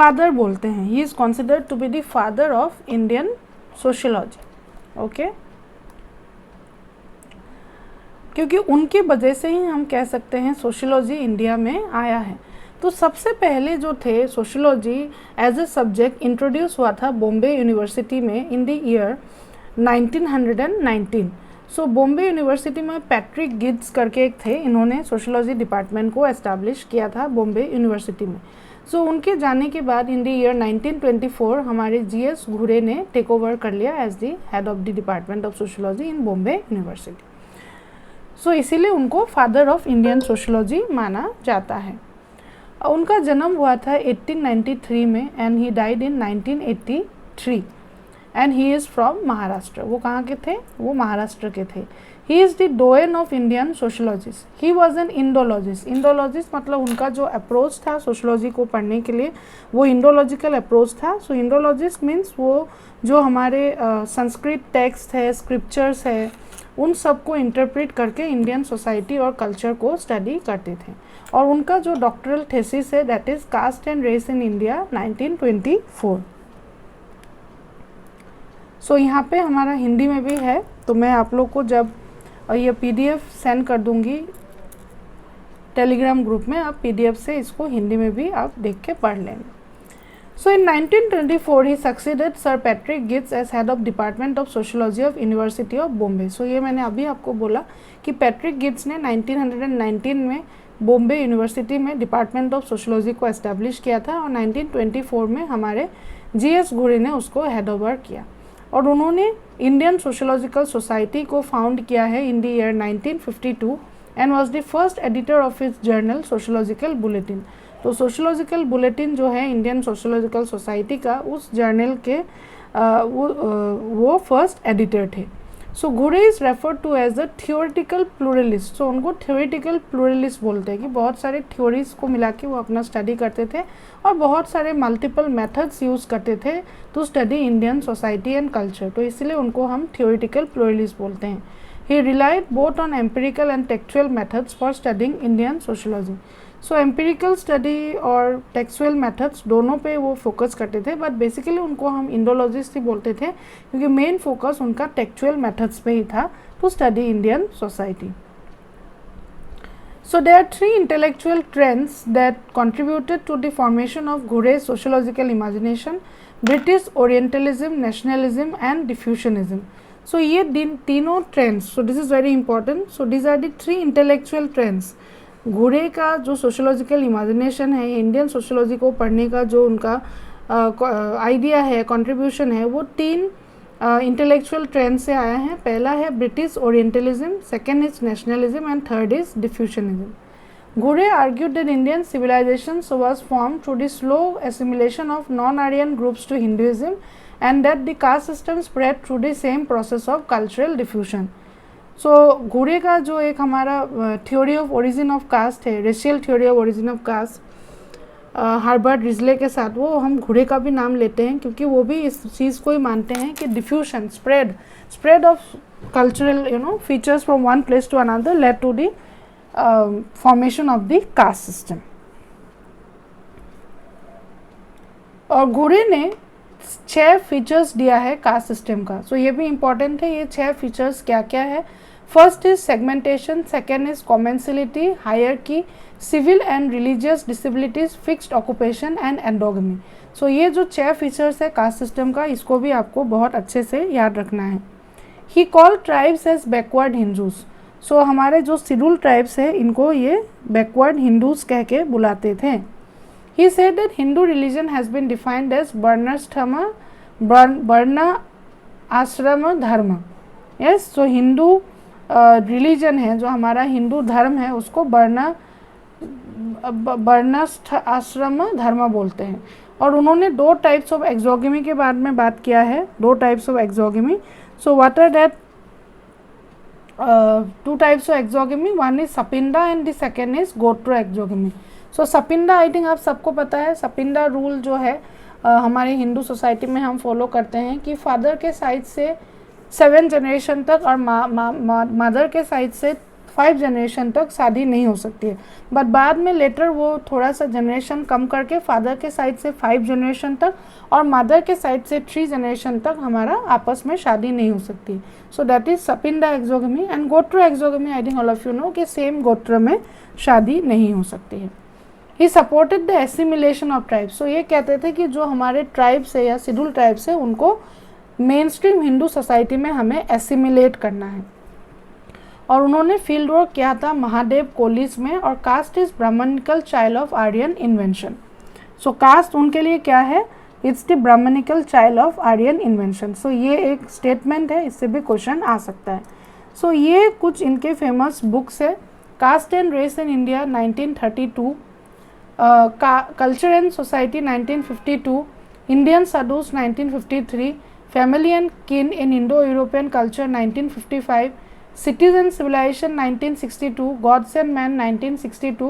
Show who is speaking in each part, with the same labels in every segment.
Speaker 1: Father बोलते हैं, he is considered to be the father of Indian sociology, okay, क्योंकि उनकी वजह से ही हम कह सकते हैं सोशियोलॉजी इंडिया में आया है। तो सबसे पहले जो थे sociology as a subject introduce हुआ था बॉम्बे यूनिवर्सिटी में in the year 1919। So Bombay university में पैट्रिक गिब्स करके एक थे, इन्होंने सोशियोलॉजी डिपार्टमेंट को एस्टैब्लिश किया था बॉम्बे यूनिवर्सिटी में। सो उनके जाने के बाद इन द ईयर 1924 हमारे जीएस घुरे ने टेक ओवर कर लिया as the head of the department of sociology in Bombay university. So इसीलिए उनको फादर ऑफ इंडियन सोशियोलॉजी माना जाता है। उनका जन्म हुआ था 1893 में and he died in 1983 and he is from Maharashtra. वो कहाँ के थे? वो महाराष्ट्र के थे। He is the doyen of Indian sociologist. He was an indologist. Indologist मतलब उनका जो अप्रोच था सोशियोलॉजी को पढ़ने के लिए वो इंडोलॉजिकल अप्रोच था। सो इंडोलॉजिस्ट मीन्स वो जो हमारे संस्कृत टेक्स्ट है, स्क्रिप्चर्स है, उन सब को इंटरप्रेट करके इंडियन सोसाइटी और कल्चर को स्टडी करते थे। और उनका जो डॉक्टरल थीसिस है that is caste and race in India 1924। सो यहाँ पे हमारा हिंदी में भी है, तो मैं आप लोग को जब ये पीडीएफ सेंड कर दूँगी टेलीग्राम ग्रुप में, आप पीडीएफ से इसको हिंदी में भी आप देख के पढ़ लेंगे। So in 1924 he succeeded Sir Patrick Gibbs as head of Department of Sociology of University of Bombay. So ये मैंने अभी आपको बोला कि पैट्रिक गिब्स ने 1919 में बॉम्बे यूनिवर्सिटी में डिपार्टमेंट ऑफ सोशियोलॉजी को एस्टैब्लिश किया था और 1924 में हमारे जीएस घुरे ने उसको हेड ओवर किया और उन्होंने इंडियन सोशियोलॉजिकल सोसाइटी को फाउंड किया है इन the year 1952 and was the first editor of its journal sociological bulletin. तो सोशियोलॉजिकल बुलेटिन जो है इंडियन सोशियोलॉजिकल सोसाइटी का, उस जर्नल के वो फर्स्ट एडिटर थे। So Ghurye is referred to as a theoretical pluralist. So उनको थियोरिटिकल प्लूरलिस्ट बोलते हैं कि बहुत सारे थ्योरीज को मिला के वो अपना स्टडी करते थे और बहुत सारे मल्टीपल मेथड्स यूज़ करते थे to study Indian society and culture, तो इसलिए उनको हम थियोरिटिकल प्लूरलिस्ट बोलते हैं। He relied both on empirical and textual methods for studying Indian sociology. So empirical study और टेक्सुअल मेथड्स दोनों पे वो फोकस करते थे, बट बेसिकली उनको हम इंडोलॉजिस्ट ही बोलते थे क्योंकि मेन फोकस उनका टेक्सुअल मेथड्स पे ही था to study Indian society. So there are 3 intellectual trends that contributed to the formation of Ghurye's sociological imagination: British orientalism, nationalism and diffusionism. So ये तीनों trends, so this is very important. So this are the 3 intellectual trends. Ghurye का जो sociological imagination है, Indian sociology को पढ़ने का जो उनका आइडिया है, कंट्रीब्यूशन है, वो 3 इंटेलेक्चुअल ट्रेंड से आया है। पहला है British orientalism, second is nationalism and third is diffusionism. Ghurye argued that Indian civilisation was formed through the slow assimilation of non-Aryan groups to Hinduism and that the caste system spread through the same process of cultural diffusion. So Ghurye का जो एक हमारा theory of origin of caste है, racial theory of origin of caste, Herbert Risley के साथ, वो हम घुरे का भी नाम लेते हैं क्योंकि वो भी इस चीज़ को ही मानते हैं कि diffusion, spread of cultural features from one place to another led to the formation of the caste system. और घुरे ने 6 फीचर्स दिया है कास्ट सिस्टम का। सो ये भी इम्पॉर्टेंट है, ये 6 फीचर्स क्या क्या है। First is segmentation, second is commensality, hierarchy, civil and religious disabilities, fixed occupation and endogamy. So ये जो 6 फीचर्स है कास्ट सिस्टम का, इसको भी आपको बहुत अच्छे से याद रखना है। He call tribes as backward Hindus. So हमारे जो शेड्यूल ट्राइब्स है इनको ये बैकवर्ड हिंदूज कह के बुलाते थे। He said that Hindu religion has been defined as Varna Ashrama Dharma. Yes, so Hindu religion है, जो हमारा हिंदू धर्म है, उसको वर्ण आश्रम धर्म बोलते हैं। और उन्होंने 2 टाइप्स ऑफ एक्सोगमी के बारे में बात किया है, 2 types of exogamy. So what are that 2 types of exogamy? One is sapinda and the second is gotra exogamy. So sapinda I think आप सबको पता है। सपिंडा रूल जो है हमारे हिंदू सोसाइटी में हम फॉलो करते हैं कि फादर के साइड से 7 जनरेशन तक और मदर के साइड से 5 जनरेशन तक शादी नहीं हो सकती है, बट बाद में लेटर वो थोड़ा सा जनरेशन कम करके फादर के साइड से 5 जनरेशन तक और मदर के साइड से 3 जनरेशन तक हमारा आपस में शादी नहीं हो सकती। So that is sapinda exogamy and gotra exogamy. I think all of you know कि सेम गोत्र में शादी नहीं हो सकती है। He supported the assimilation of tribes. So ये कहते थे कि जो हमारे ट्राइब्स है या शेड्यूल ट्राइब्स है उनको मेन स्ट्रीम हिंदू सोसाइटी में हमें एसिमिलेट करना है। और उन्होंने फील्ड वर्क किया था महादेव कोलिस में। और caste is Brahmanical child of Aryan invention. So caste उनके लिए क्या है, it's the Brahmanical child of Aryan invention. So ये एक स्टेटमेंट है, इससे भी क्वेश्चन आ सकता है। सो ये कुछ इनके फेमस बुक्स है। Caste and race in India 1932, culture and society 1952, Indian sadhus 1953, family and kin in Indo European culture 1955, Cities and Civilization 1962, Gods and Man 1962,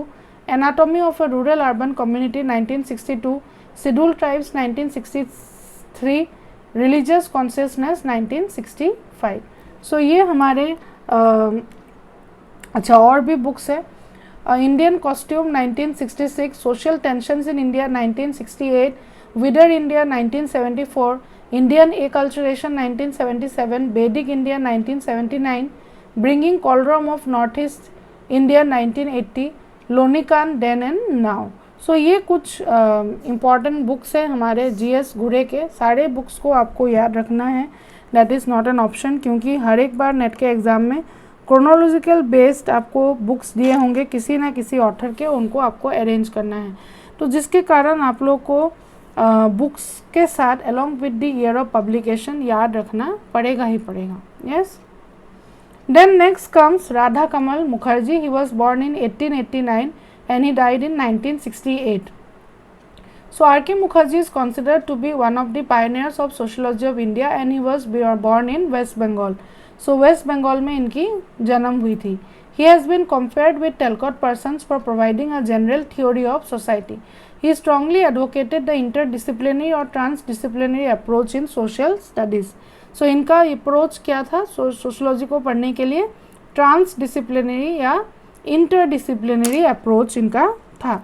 Speaker 1: Anatomy of a Rural Urban Community 1962, Scheduled Tribes 1963, Religious Consciousness 1965. So ये हमारे अच्छा और भी books है। Indian costume 1966, social tensions in India 1968, whither India 1974, Indian acculturation 1977, Vedic India 1979, bringing cauldron of North East India 1980, लोनिकान then and now. So ये कुछ important books हैं हमारे जीएस घुरे के। सारे बुक्स को आपको याद रखना है, that is not an option, क्योंकि हर एक बार नेट के एग्ज़ाम में क्रोनोलॉजिकल बेस्ड आपको बुक्स दिए होंगे किसी ना किसी ऑथर के, उनको आपको अरेंज करना है। तो जिसके कारण आप लोग को बुक्स के साथ along with the year of publication याद रखना पड़ेगा ही पड़ेगा। Yes. Then next comes Radha Kamal Mukherjee. He was born in 1889 and he died in 1968. So R.K. Mukherjee is considered to be one of the pioneers of sociology of India and he was born in West Bengal. So West Bengal में इनकी जन्म हुई थी। He has been compared with Talcott Parsons for providing a general theory of society. He strongly advocated the interdisciplinary or transdisciplinary approach in social studies. सो इनका approach क्या था sociology को पढ़ने के लिए, ट्रांसडिसिप्लिनरी या इंटरडिसिप्लिनरी अप्रोच इनका था।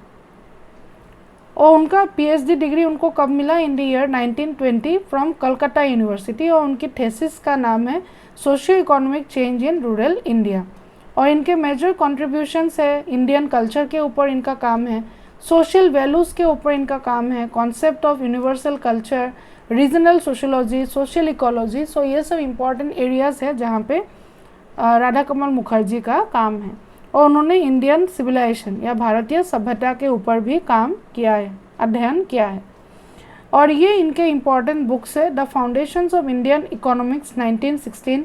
Speaker 1: और उनका पीएचडी डिग्री उनको कब मिला, इन the year 1920 from Calcutta university. और उनकी थेसिस का नाम है socio economic change in rural India. और इनके मेजर कॉन्ट्रीब्यूशंस है, इंडियन कल्चर के ऊपर इनका काम है, सोशल वैल्यूज़ के ऊपर इनका काम है, concept of universal culture, regional sociology, social ecology. So ये सब इम्पॉर्टेंट एरियाज़ है जहाँ पे राधा कमल मुखर्जी का काम है। और उन्होंने इंडियन सिविलाइजेशन या भारतीय सभ्यता के ऊपर भी काम किया है, अध्ययन किया है। और ये इनके इम्पॉर्टेंट बुक्स है, the foundations of Indian economics 1916,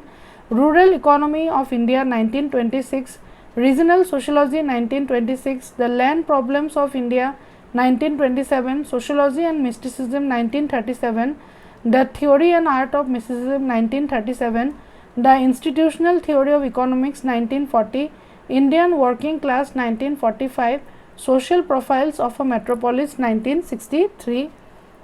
Speaker 1: rural economy of India 1926, regional sociology 1926, the land problems of India 1927, Sociology and Mysticism 1937, The Theory and Art of Mysticism 1937, The Institutional Theory of Economics 1940, Indian Working Class 1945, Social Profiles of a Metropolis 1963,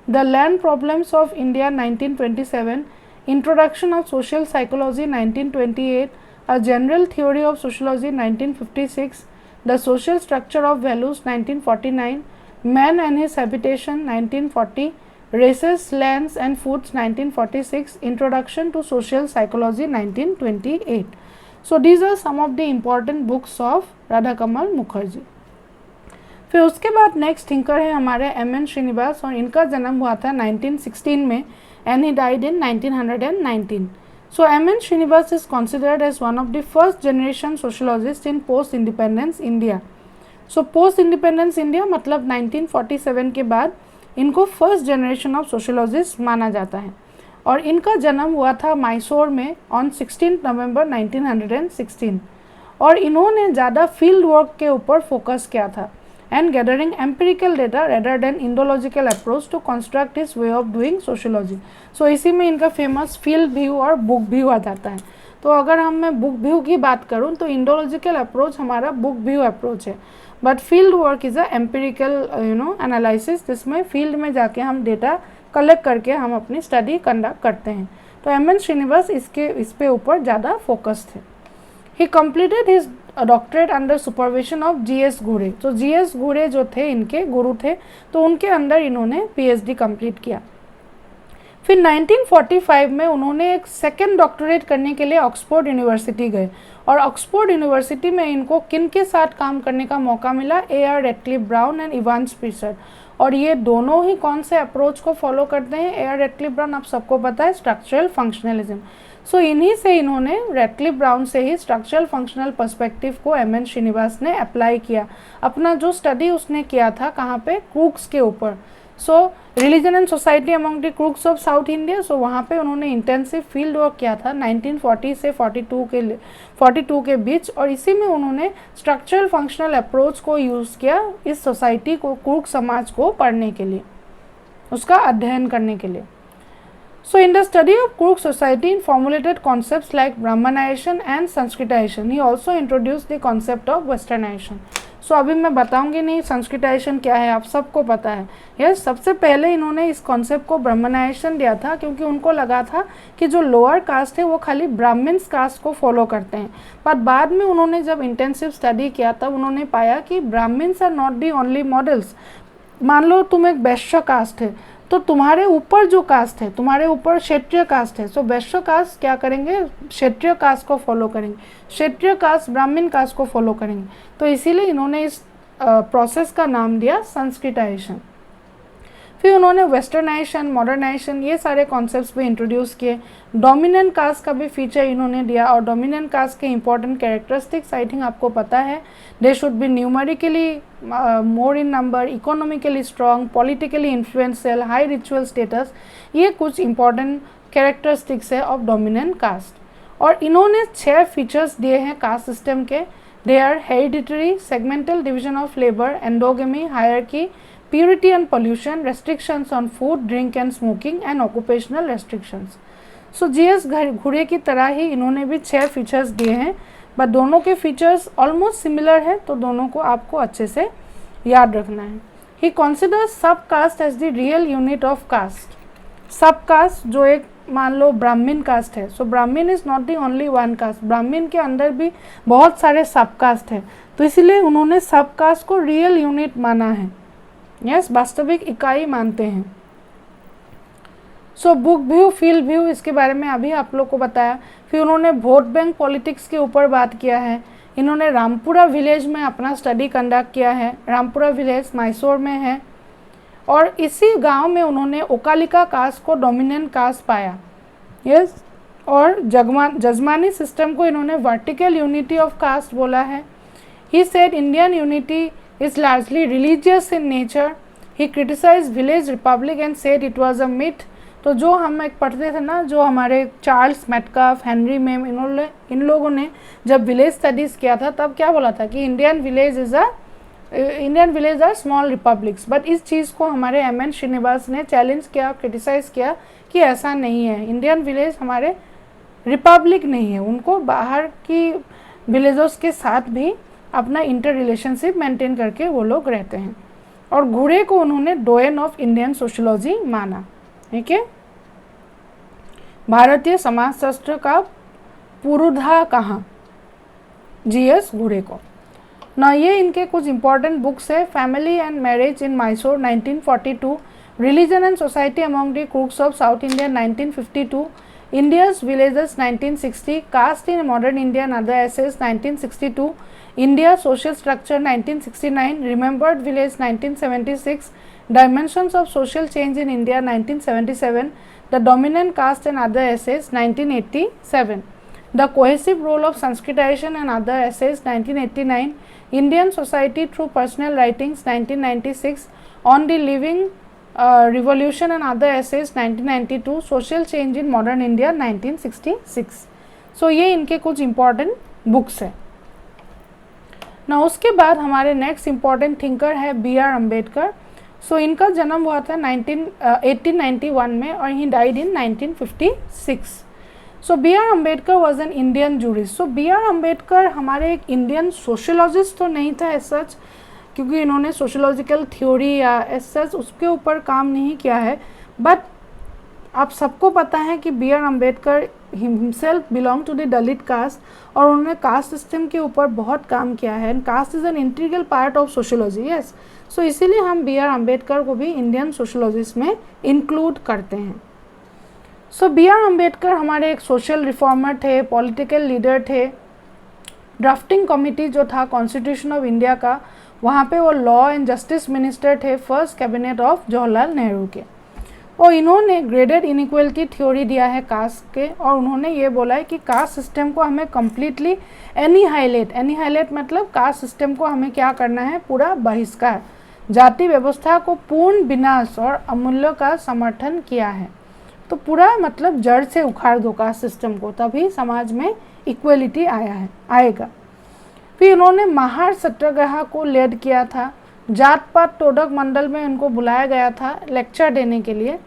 Speaker 1: The Land Problems of India 1927, Introduction of Social Psychology 1928, A General Theory of Sociology 1956, The Social Structure of Values 1949, Man and His Habitation 1940, Races, Lands and Foods 1946, Introduction to Social Psychology 1928. So these are some of the important books of Radha Kamal Mukherjee. फिर उसके बाद next thinker है हमारे M.N. Srinivas और इनका जन्म हुआ था 1916 में and he died in 1919. So M.N. Srinivas is considered as one of the first generation sociologists in post independence India. So post independence India मतलब 1947 के बाद इनको फर्स्ट जनरेशन ऑफ सोशोलॉजिस्ट माना जाता है। और इनका जन्म हुआ था मैसूर में ऑन 16 नवंबर 1916। और इन्होंने ज़्यादा फील्ड वर्क के ऊपर फोकस किया था and gathering empirical data rather than indological approach to construct his way of doing sociology. So इसी में इनका फेमस फील्ड व्यू और बुक व्यू आ जाता है। तो अगर मैं बुक व्यू की बात करूँ तो इंडोलॉजिकल अप्रोच हमारा बुक व्यू अप्रोच है, but field work is a empirical analysis, जिसमें फील्ड में जाके हम डेटा कलेक्ट करके हम अपनी स्टडी कंडक्ट करते हैं। तो M.N. श्रीनिवास इस पे ऊपर ज़्यादा फोकस थे। ही completed his doctorate under supervision of GS घुरे। तो GS घुरे जो थे इनके गुरु थे, तो उनके अंदर इन्होंने PhD कंप्लीट किया। फिर 1945 में उन्होंने एक सेकेंड डॉक्टरेट करने के लिए ऑक्सफोर्ड यूनिवर्सिटी गए, और ऑक्सफोर्ड यूनिवर्सिटी में इनको किन के साथ काम करने का मौका मिला, A.R. Radcliffe Brown and Evan Spicer. और ये दोनों ही कौन से अप्रोच को फॉलो करते हैं, A.R. रैटक्लिफ ब्राउन आप सबको पता है स्ट्रक्चरल फंक्शनलिज्म। सो इन्हीं से इन्होंने रैटक्लिफ ब्राउन से ही स्ट्रक्चरल फंक्शनल पर्सपेक्टिव को M.N. श्रीनिवास ने अप्लाई किया। अपना जो स्टडी उसने किया था कहाँ पे, क्रूक्स के ऊपर। So religion and society among the Coorgs of south India, so वहाँ पे उन्होंने इंटेंसिव फील्ड वर्क किया था 1940 से 42 के बीच, और इसी में उन्होंने स्ट्रक्चरल फंक्शनल अप्रोच को यूज़ किया इस सोसाइटी को, क्रूक समाज को पढ़ने के लिए, उसका अध्ययन करने के लिए। So in the study of Crook society, he formulated concepts like Brahmanization and Sanskritization. He also introduced the concept of Westernization. So अभी मैं बताऊंगी नहीं संस्कृताइजेशन क्या है, आप सबको पता है। यस, सबसे पहले इन्होंने इस कॉन्सेप्ट को ब्राह्मणाइजेशन दिया था, क्योंकि उनको लगा था कि जो लोअर कास्ट है वो खाली ब्राह्मण्स कास्ट को फॉलो करते हैं। पर बाद में उन्होंने जब इंटेंसिव स्टडी किया तब उन्होंने पाया कि Brahmins are not the only models. मान लो तुम एक वैश्य कास्ट है, तो तुम्हारे ऊपर जो कास्ट है, तुम्हारे ऊपर क्षत्रिय कास्ट है, सो वैश्य कास्ट क्या करेंगे, क्षत्रिय कास्ट को फॉलो करेंगे, क्षत्रिय कास्ट ब्राह्मण कास्ट को फॉलो करेंगे। तो इसीलिए इन्होंने इस प्रोसेस का नाम दिया संस्कृताइजेशन। फिर उन्होंने वेस्टर्नाइजेशन, मॉडर्नाइजेशन, ये सारे कॉन्सेप्ट्स भी इंट्रोड्यूस किए। डोमिनेंट कास्ट का भी फीचर इन्होंने दिया, और डोमिनेंट कास्ट के इंपॉर्टेंट कैरेक्टरिस्टिक्स आई थिंक आपको पता है। They should be numerically more in number, economically strong, politically influential, high ritual status, ये कुछ इंपॉर्टेंट कैरेक्टरिस्टिक्स है ऑफ डोमिनेंट कास्ट। और इन्होंने 6 फीचर्स दिए हैं कास्ट सिस्टम के। They are hereditary, segmental division of labour, endogamy, hierarchy, purity and pollution, restrictions on food, drink and smoking and occupational restrictions. So GS घुरे की तरह ही इन्होंने भी 6 फीचर्स दिए हैं, बट दोनों के फीचर्स ऑलमोस्ट सिमिलर है, तो दोनों को आपको अच्छे से याद रखना है। He considers sub caste as the real unit of caste. Sub caste जो एक मान लो ब्राह्मण कास्ट है, so Brahmin is not the only one caste, Brahmin के अंदर भी बहुत सारे सब कास्ट है, तो इसलिए उन्होंने सब कास्ट को रियल यूनिट माना है। यस, वास्तविक इकाई मानते हैं। So book view, field view, इसके बारे में अभी आप लोग को बताया। फिर उन्होंने वोट बैंक पॉलिटिक्स के ऊपर बात किया है। इन्होंने रामपुरा विलेज में अपना स्टडी कंडक्ट किया है। रामपुरा विलेज मैसूर में है, और इसी गांव में उन्होंने ओकालिका कास्ट को डोमिनेंट कास्ट पाया। यस, और जजमानी सिस्टम को इन्होंने वर्टिकल यूनिटी ऑफ कास्ट बोला है। He said Indian unity is largely religious in nature. He criticized village republic and said it was a myth. तो जो हम एक पढ़ते थे ना, जो हमारे चार्ल्स मेटकाफ, हेनरी मेम, इन लोगों ने जब विलेज स्टडीज़ किया था तब क्या बोला था कि Indian village are small republics. But इस चीज़ को हमारे M.N. श्रीनिवास ने चैलेंज किया, क्रिटिसाइज़ किया कि ऐसा नहीं है, इंडियन विलेज हमारे रिपब्लिक नहीं है, उनको बाहर की विलेजर्स के साथ भी अपना इंटर रिलेशनशिप मेंटेन करके वो लोग रहते हैं। और घुरे को उन्होंने डोयन ऑफ इंडियन सोशियोलॉजी माना। ठीक है, भारतीय समाजशास्त्र का पुरोधा कहाँ, GS घुरे को ना। ये इनके कुछ इंपॉर्टेंट बुक्स है। Family and marriage in Mysore 1942, religion and society among the Coorgs of south India 1952, India's villages 1960, caste in modern India and other essays 1962, India social structure 1969, remembered village 1976, dimensions of social change in India 1977, the dominant caste and other essays 1987, the cohesive role of Sanskritization and other essays 1989, Indian society through personal writings 1996, on the living revolution and other essays 1992, social change in modern India 1966. So ये इनके कुछ important books है ना। उसके बाद हमारे next important thinker है B.R. Ambedkar. सो इनका जन्म हुआ था 1891 में, और ही died in 1956। So B.R. Ambedkar was an Indian jurist. So B.R. Ambedkar हमारे एक इंडियन सोशोलॉजिस्ट तो नहीं था एज सच, क्योंकि इन्होंने सोशोलॉजिकल थ्योरी या एज सच उसके ऊपर काम नहीं किया है, बट आप सबको पता है कि B R Ambedkar himself belong to the Dalit caste और उन्होंने कास्ट सिस्टम के ऊपर बहुत काम किया है and caste is an integral part of sociology yes. So इसीलिए हम बी आर अम्बेडकर को भी इंडियन सोशोलॉजिस्ट में इंक्लूड करते हैं। सो बी आर अम्बेडकर हमारे एक सोशल रिफॉर्मर थे, पॉलिटिकल लीडर थे। ड्राफ्टिंग कमिटी जो था कॉन्स्टिट्यूशन ऑफ इंडिया का, वहाँ पे वो लॉ एंड जस्टिस मिनिस्टर थे first cabinet of Jawaharlal Nehru के। और इन्होंने ग्रेडेड इनइक्वलिटी थ्योरी दिया है कास्ट के, और उन्होंने ये बोला है कि कास्ट सिस्टम को हमें कम्प्लीटली एनिहाइलेट मतलब कास्ट सिस्टम को हमें क्या करना है, पूरा बहिष्कार, जाति व्यवस्था को पूर्ण विनाश और अमूल्य का समर्थन किया है। तो पूरा मतलब जड़ से उखाड़ दो कास्ट सिस्टम को, तभी समाज में इक्वलिटी आएगा। फिर इन्होंने महार सत्याग्रह को लीड किया था। जात पात टोडक मंडल में उनको बुलाया गया था लेक्चर देने के लिए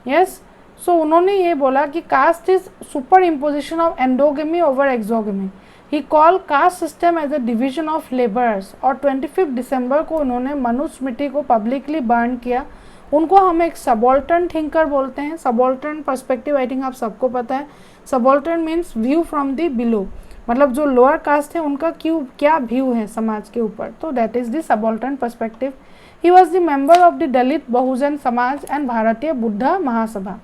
Speaker 1: यस। सो उन्होंने ये बोला कि caste is superimposition of endogamy over exogamy. He call caste system as a division of labours. और 25 दिसंबर को उन्होंने मनुस्मृति को पब्लिकली बर्न किया। उनको हम एक सबॉल्टर्न थिंकर बोलते हैं। सबॉल्टर्न पर्सपेक्टिव आई थिंक आप सबको पता है। Subaltern means view from the below, मतलब जो लोअर कास्ट है उनका क्या व्यू है समाज के ऊपर, तो that is the subaltern perspective. He was the member of the Dalit Bahujan Samaj and भारतीय बुद्ध महासभा।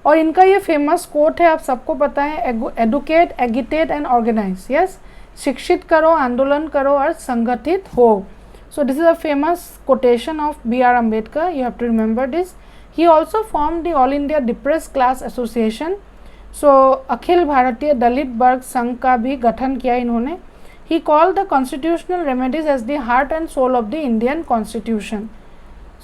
Speaker 1: और इनका ये फेमस कोट है, आप सबको पता है, educate, agitate and organise yes. शिक्षित करो, आंदोलन करो और संगठित हो। So this is a famous quotation of B R Ambedkar, you have to remember this. He also form the All India depress class association. So Akhil Bharatiya Dalit Varg Sangh का भी गठन किया इन्होंने। He call the constitutional remedies as the heart and soul of the Indian constitution.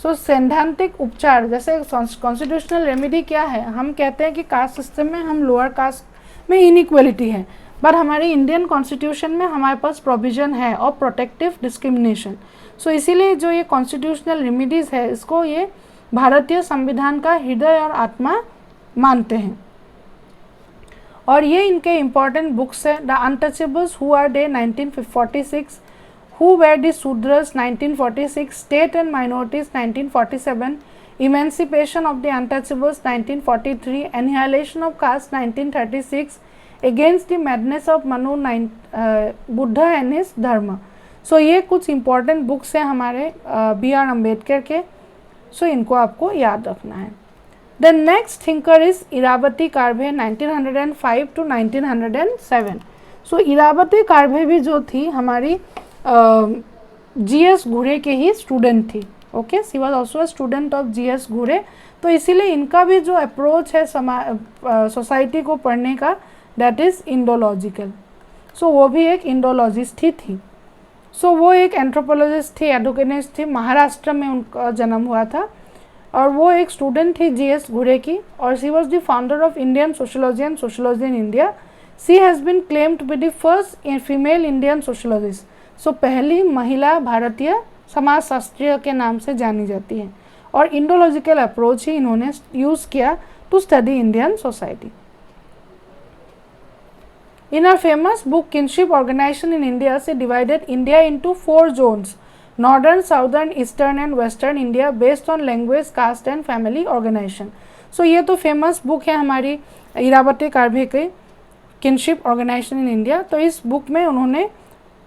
Speaker 1: So सैद्धांतिक उपचार, जैसे constitutional remedy क्या है, हम कहते हैं कि कास्ट सिस्टम में हम लोअर कास्ट में इनइक्वलिटी है, बट हमारे इंडियन कॉन्स्टिट्यूशन में हमारे पास प्रोविजन है और प्रोटेक्टिव डिस्क्रिमिनेशन। सो इसीलिए जो ये कॉन्स्टिट्यूशनल रेमेडीज है, इसको ये भारतीय संविधान का हृदय और आत्मा मानते हैं। और ये इनके इम्पॉर्टेंट बुक्स है। The untouchables who are they 1946, who were the Shudras 1946, state and minorities 1947, emancipation of the untouchables 1943, annihilation of caste 1936, against the madness of Manu Buddha and his Dharma. So ये कुछ इम्पॉर्टेंट बुक्स हैं हमारे बी आर अम्बेडकर के। सो इनको आपको याद रखना है। The next thinker is Iravati Karve 1905 to 1907। So Iravati Karve भी जो थी हमारी जी.एस. घुरे के ही स्टूडेंट थी। Okay, she was also a student of G S. Ghurye. तो इसीलिए इनका भी जो अप्रोच है सोसाइटी को पढ़ने का, दैट इज इंडोलॉजिकल। सो वो भी एक इंडोलॉजिस्ट ही थी। सो वो एक एंथ्रोपोलॉजिस्ट थी, एडुकेनिस्ट थी, महाराष्ट्र में उनका जन्म हुआ था। और वो एक स्टूडेंट थी जी.एस. घुरे की। और she was the founder of Indian sociology and sociology in India. She has been claimed to be the first female Indian sociologist. So पहली महिला भारतीय समाजशास्त्री के नाम से जानी जाती है। और इंडोलॉजिकल अप्रोच ही इन्होंने यूज़ किया to study Indian society. In her famous book Kinship Organization in India, she divided India into 4 zones: Northern, Southern, Eastern and Western India based on language, caste and family organization. So ये तो famous book है हमारी इरावती कार्भे के, kinship organisation in India. तो इस book में उन्होंने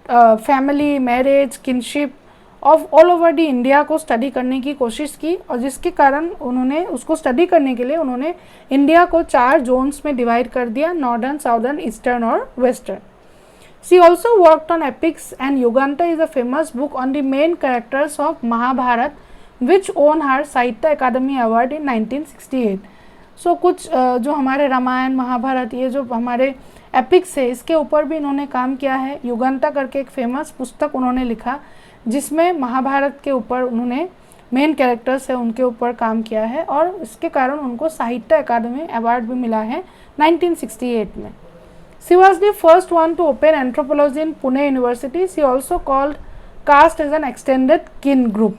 Speaker 1: family, marriage, kinship of all over the India को स्टडी करने की कोशिश की। और जिसके कारण उन्होंने उसको स्टडी करने के लिए उन्होंने इंडिया को 4 जोन्स में डिवाइड कर दिया: नॉर्दर्न, साउदर्न, ईस्टर्न और western. She also worked on epics and Yuganta is a famous book on the main characters of Mahabharata which won her Sahitya Akademi award in 1968। सो कुछ जो हमारे रामायण, महाभारत, ये जो हमारे एपिक्स है, इसके ऊपर भी इन्होंने काम किया है। युगांता करके एक फेमस पुस्तक उन्होंने लिखा जिसमें महाभारत के ऊपर उन्होंने मेन कैरेक्टर्स है उनके ऊपर काम किया है। और इसके कारण उनको साहित्य अकादमी अवार्ड भी मिला है 1968 में। She was the first one to open anthropology in Pune university. She also called caste as an extended kin group.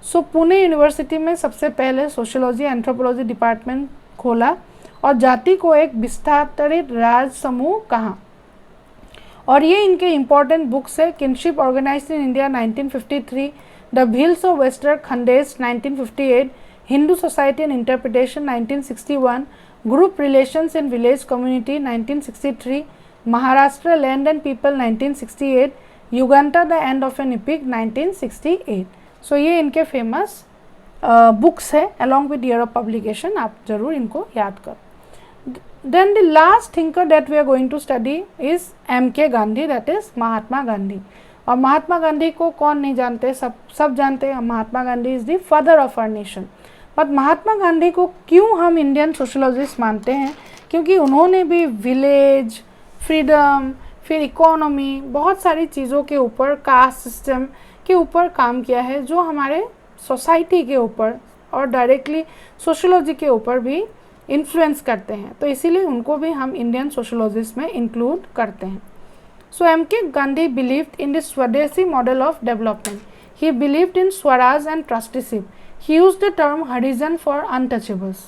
Speaker 1: So Pune university में सबसे पहले सोशियोलॉजी एंथ्रोपोलॉजी डिपार्टमेंट खोला और जाति को एक विस्तारित राज समूह कहा। और ये इनके इम्पॉर्टेंट बुक्स है: kinship organised in India 1953, the wheels of western Khandesh 1958, Hindu Society and Interpretation 1961, Group Relations in Village Community 1963, Maharashtra Land and People 1968, Uganda The End of an Epic 1968. So ये इनके फेमस बुक्स है along with year of publication, आप जरूर इनको याद करो. Then the last thinker that we are going to study is M.K. Gandhi, that is Mahatma Gandhi. और महात्मा गांधी को कौन नहीं जानते, सब जानते हैं. Mahatma Gandhi is the father of our nation. But Mahatma Gandhi को क्यों हम इंडियन सोशोलॉजिस्ट मानते हैं? क्योंकि उन्होंने भी विलेज, फ्रीडम, फिर इकोनॉमी, बहुत सारी चीज़ों के ऊपर, कास्ट सिस्टम के ऊपर काम किया है जो हमारे सोसाइटी के ऊपर और डायरेक्टली सोशोलॉजी के ऊपर भी इन्फ्लुएंस करते हैं. तो इसीलिए उनको भी हम इंडियन सोशोलॉजिस्ट में इंक्लूड करते हैं. So M.K. Gandhi believed in the Swadeshi model of development. He believed in Swaraj and trusteeship. He used the term Harijan for untouchables.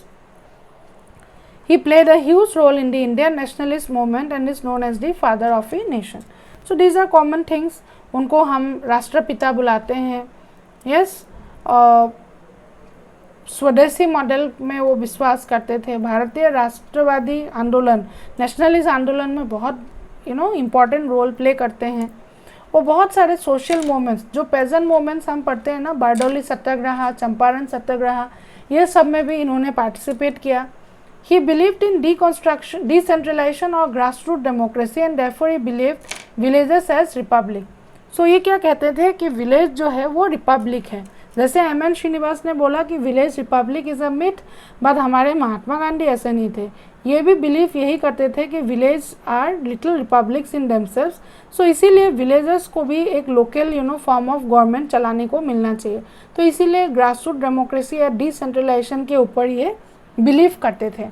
Speaker 1: He played a huge role in the Indian nationalist movement and is known as the father of a nation. So these are common things. उनको हम राष्ट्रपिता बुलाते हैं. Yes, स्वदेशी model में वो विश्वास करते थे. भारतीय राष्ट्रवादी आंदोलन, नेशनलिस्ट आंदोलन में बहुत इम्पॉर्टेंट रोल प्ले करते हैं. वो बहुत सारे सोशल मूवमेंट्स, जो पेजेंट मूवमेंट्स हम पढ़ते हैं ना, बारडोली सत्याग्रह, चंपारण सत्याग्रह, ये सब में भी इन्होंने पार्टिसिपेट किया. He believed in deconstruction, decentralisation और grass root democracy and therefore he believed villages as republic. So ये क्या कहते थे कि विलेज जो है वो रिपब्लिक है. जैसे M.N. श्रीनिवास ने बोला कि village Republic is a myth, but हमारे महात्मा गांधी ऐसे नहीं थे. ये भी बिलीव यही करते थे कि village are little republics in themselves. So इसीलिए विलेजर्स को भी एक लोकल फॉर्म ऑफ गवर्नमेंट चलाने को मिलना चाहिए. तो इसीलिए ग्रास रूट डेमोक्रेसी या डिसेंट्रलाइजेशन के ऊपर ये बिलीव करते थे.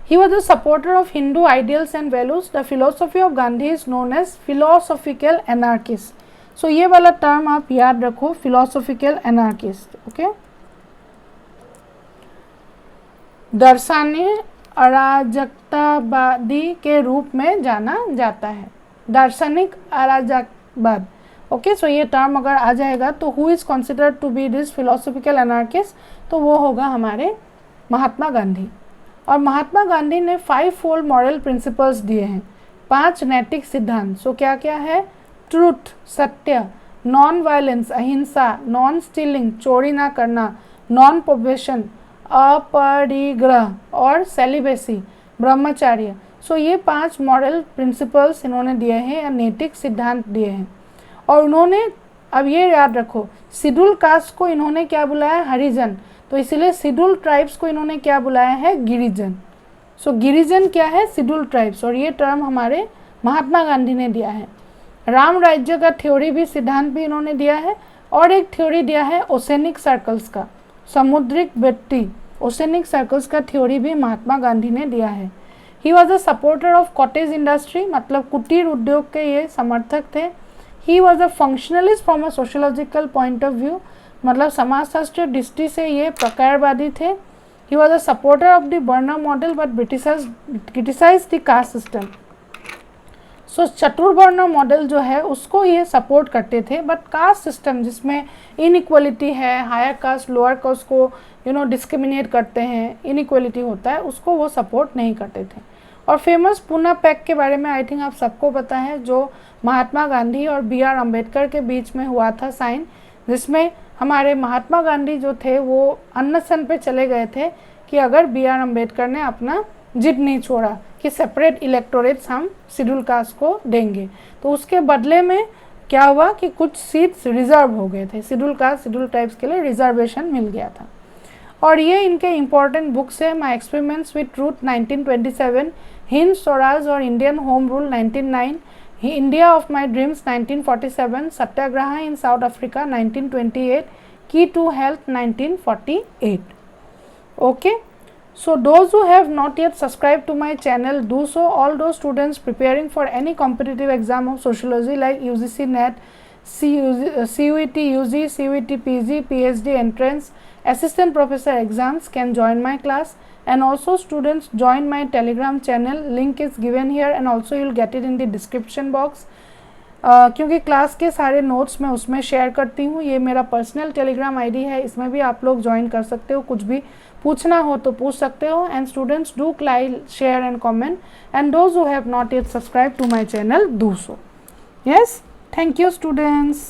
Speaker 1: He was a supporter of Hindu ideals and values. The philosophy of Gandhi is known as philosophical anarchist. So ये वाला टर्म आप याद रखो, philosophical anarchist. ओके, दार्शनिक अराजकतावादी के रूप में जाना जाता है. दार्शनिक अराजकवाद. ओके, सो ये टर्म अगर आ जाएगा तो who is considered to be this philosophical anarchist, तो वो होगा हमारे महात्मा गांधी. और महात्मा गांधी ने 5 फोल्ड मॉरल प्रिंसिपल्स दिए हैं, 5 नैतिक सिद्धांत. सो क्या क्या है? ट्रूथ, सत्य, नॉन वायलेंस, अहिंसा, नॉन स्टीलिंग, चोरी ना करना, नॉन पोबेशन, अपरिग्रह और सेलिबेसी, ब्रह्मचार्य. सो ये 5 मॉरल प्रिंसिपल्स इन्होंने दिए हैं या नैतिक सिद्धांत दिए हैं. और उन्होंने, अब ये याद रखो, शेड्यूल कास्ट को इन्होंने क्या बुलाया? हरिजन. तो इसीलिए शेड्यूल ट्राइब्स को इन्होंने क्या बुलाया है? गिरिजन. सो गिरिजन क्या है? Schedule tribes. और ये टर्म हमारे महात्मा गांधी ने दिया है. राम राज्य का थ्योरी भी, सिद्धांत भी इन्होंने दिया है. और एक थ्योरी दिया है ओसेनिक सर्कल्स का, समुद्रिक व्यक्ति, ओसेनिक सर्कल्स का थ्योरी भी महात्मा गांधी ने दिया है. He was a supporter of cottage industry, मतलब कुटीर उद्योग के ये समर्थक थे. He was a functionalist from a sociological point of view, मतलब समाजशास्त्रीय दृष्टि से ये प्रकारवादी थे. He was a supporter of the varna model but criticise the caste system. So चतुर्वर्ण मॉडल जो है उसको ये सपोर्ट करते थे, बट कास्ट सिस्टम जिसमें इनइक्वलिटी है, हायर कास्ट लोअर कास्ट को डिस्क्रिमिनेट करते हैं, इनइक्वलिटी होता है, उसको वो सपोर्ट नहीं करते थे. और फेमस पूना पैक्ट के बारे में आई थिंक आप सबको पता है, जो महात्मा गांधी और B.R. अम्बेडकर के बीच में हुआ था साइन, जिसमें हमारे महात्मा गांधी जो थे वो अनशन पे चले गए थे कि अगर B.R. अम्बेडकर ने अपना जिद नहीं छोड़ा कि सेपरेट इलेक्टोरेट्स हम शेड्यूल कास्ट को देंगे, तो उसके बदले में क्या हुआ कि कुछ सीट्स रिजर्व हो गए थे. शेड्यूल कास्ट, शेड्यूल ट्राइब्स के लिए रिजर्वेशन मिल गया था. और ये इनके इम्पॉर्टेंट बुक्स है, my experiments with truth 1927, Hind Swaraj और Indian home rule 1909, India of my dreams 1947, Satyagraha in South Africa 1928, key to health 1948. Okay, so those who have not yet subscribed to my channel, do so. All those students preparing for any competitive exam of sociology like UGC NET, CUET UG, CUET PG, PhD entrance, assistant professor exams can join my class. And also students join my telegram channel, link is given here and also you'll get it in the description box. क्योंकि class के सारे notes मैं उसमें share करती हूँ। ये मेरा personal Telegram ID है, इसमें भी आप लोग ज्वाइन कर सकते हो, कुछ भी पूछना हो तो पूछ सकते हो। And students do like, share and comment, and those who have not yet subscribe to my channel do so. Yes, thank you students.